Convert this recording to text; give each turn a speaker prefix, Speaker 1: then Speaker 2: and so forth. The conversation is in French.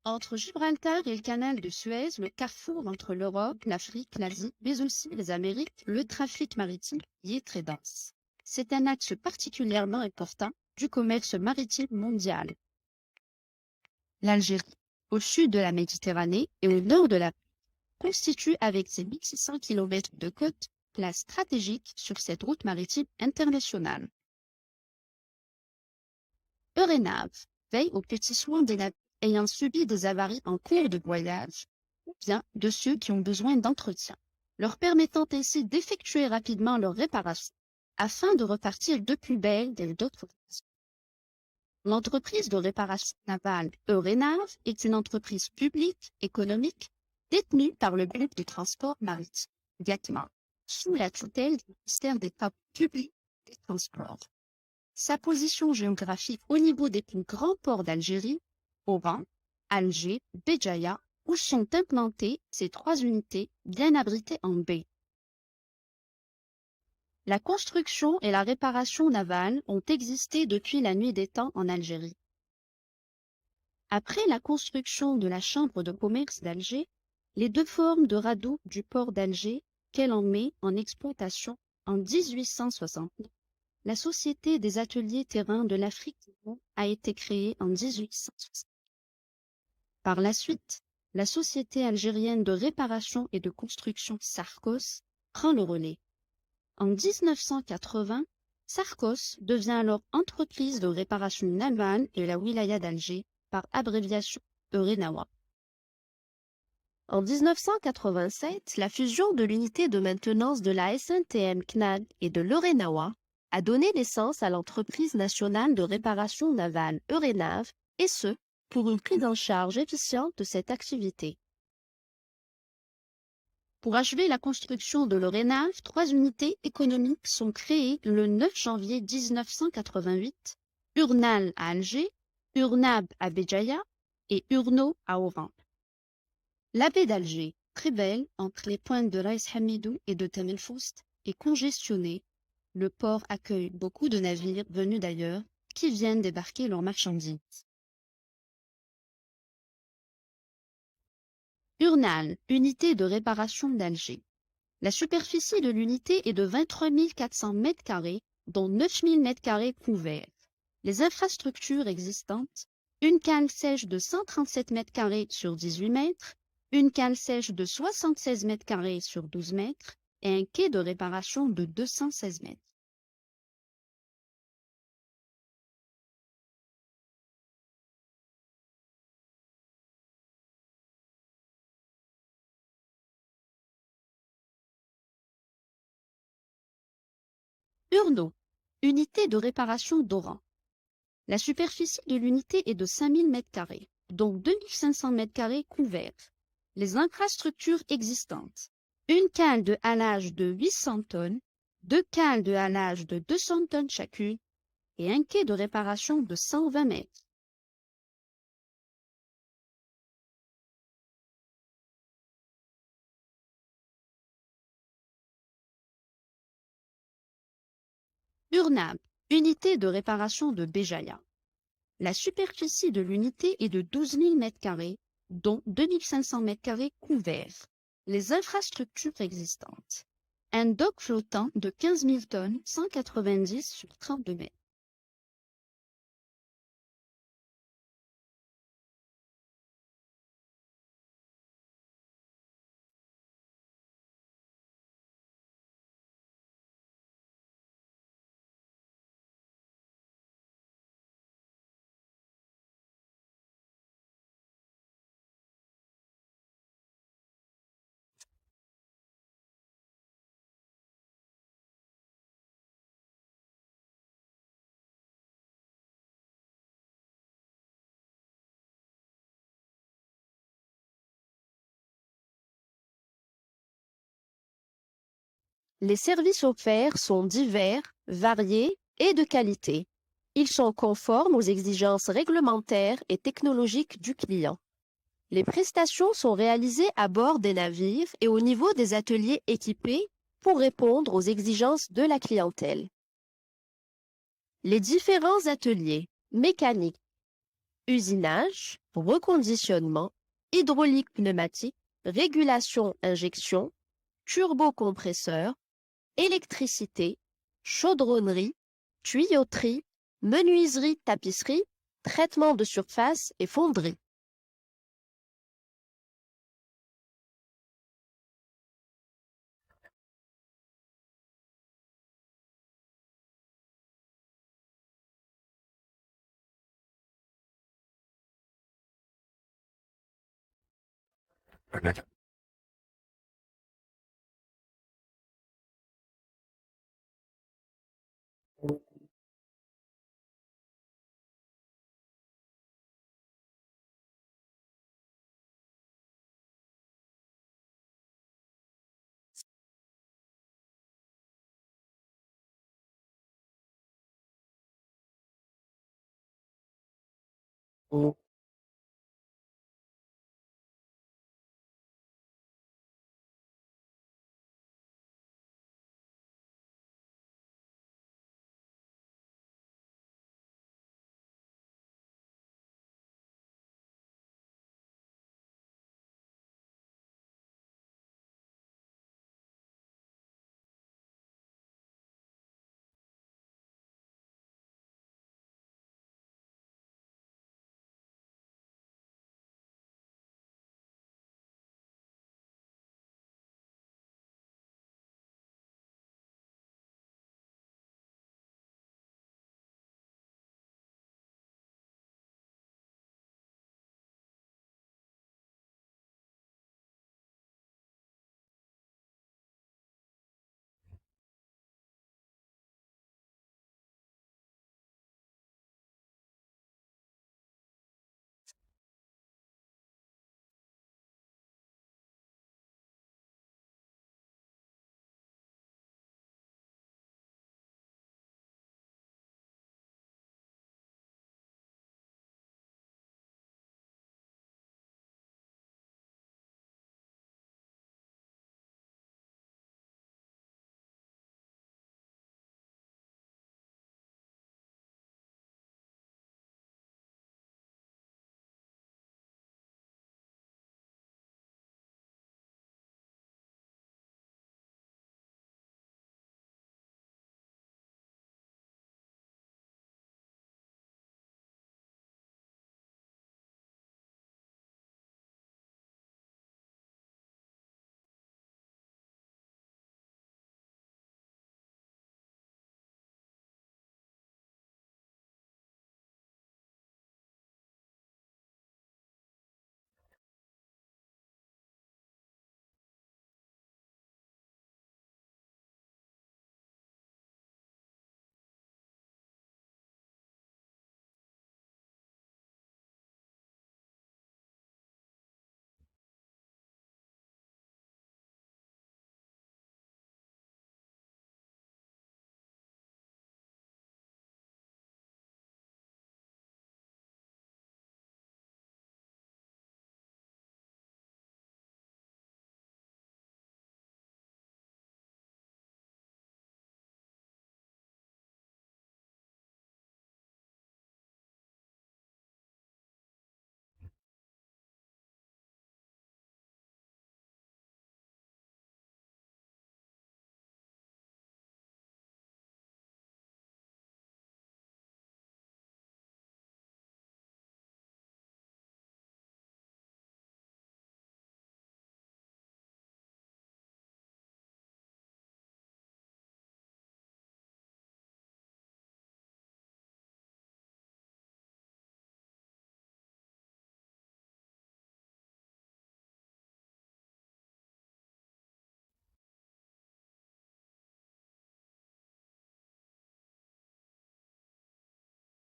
Speaker 1: Entre Gibraltar et le canal de Suez, le carrefour entre l'Europe, l'Afrique, l'Asie, mais aussi les Amériques, le trafic maritime y est très dense. C'est un axe particulièrement important du commerce maritime mondial. L'Algérie, au sud de la Méditerranée et au nord de la constitue avec ses 1600 km de côte place stratégique sur cette route maritime internationale. Euronav veille aux petits soins des navires ayant subi des avaries en cours de voyage ou bien de ceux qui ont besoin d'entretien, leur permettant ainsi d'effectuer rapidement leur réparation afin de repartir de plus belle dès d'autres occasions. L'entreprise de réparation navale Euronav est une entreprise publique économique détenue par le groupe de transport maritime GATMA, sous la tutelle du ministère des Travaux publics et des Transports. Sa position géographique au niveau des plus grands ports d'Algérie, Oran, Alger, Béjaïa, où sont implantées ces trois unités bien abritées en baie. La construction et la réparation navale ont existé depuis la nuit des temps en Algérie. Après la construction de la Chambre de commerce d'Alger, les deux formes de radeau du port d'Alger qu'elle en met en exploitation en 1869, la Société des ateliers terrains de l'Afrique du Nord a été créée en 1860. Par la suite, la Société algérienne de réparation et de construction Sarcos prend le relais. En 1980, Sarcos devient alors entreprise de réparation navale de la wilaya d'Alger, par abréviation Eurenawa. En 1987, la fusion de l'unité de maintenance de la SNTM CNAG et de l'Eurenawa a donné naissance à l'entreprise nationale de réparation navale Eurenav, et ce, pour une prise en charge efficiente de cette activité. Pour achever la construction de l'Eurenav, trois unités économiques sont créées le 9 janvier 1988, Urnal à Alger, Urnab à Béjaïa et Urno à Oran. La baie d'Alger, très belle entre les pointes de Rais Hamidou et de Tam el-Foust, est congestionnée. Le port accueille beaucoup de navires venus d'ailleurs qui viennent débarquer leurs marchandises. Urnal, unité de réparation d'Alger. La superficie de l'unité est de 23 400 m², dont 9 000 m² couverts. Les infrastructures existantes, une cale sèche de 137 m² sur 18 mètres, une cale sèche de 76 m² sur 12 mètres et un quai de réparation de 216 mètres. Urno, unité de réparation d'Oran. La superficie de l'unité est de 5 000 m², dont 2 500 m² couverts. Les infrastructures existantes. Une cale de halage de 800 tonnes, deux cales de halage de 200 tonnes chacune et un quai de réparation de 120 mètres. Urnab, unité de réparation de Béjaïa. La superficie de l'unité est de 12 000 m², dont 2 500 m² couverts. Les infrastructures existantes. Un dock flottant de 15 000 tonnes, 190 sur 32 mètres. Les services offerts sont divers, variés et de qualité. Ils sont conformes aux exigences réglementaires et technologiques du client. Les prestations sont réalisées à bord des navires et au niveau des ateliers équipés pour répondre aux exigences de la clientèle. Les différents ateliers mécaniques,
Speaker 2: usinage, reconditionnement, hydraulique pneumatique, régulation injection, turbocompresseur, électricité, chaudronnerie, tuyauterie, menuiserie tapisserie, traitement de surface et fonderie.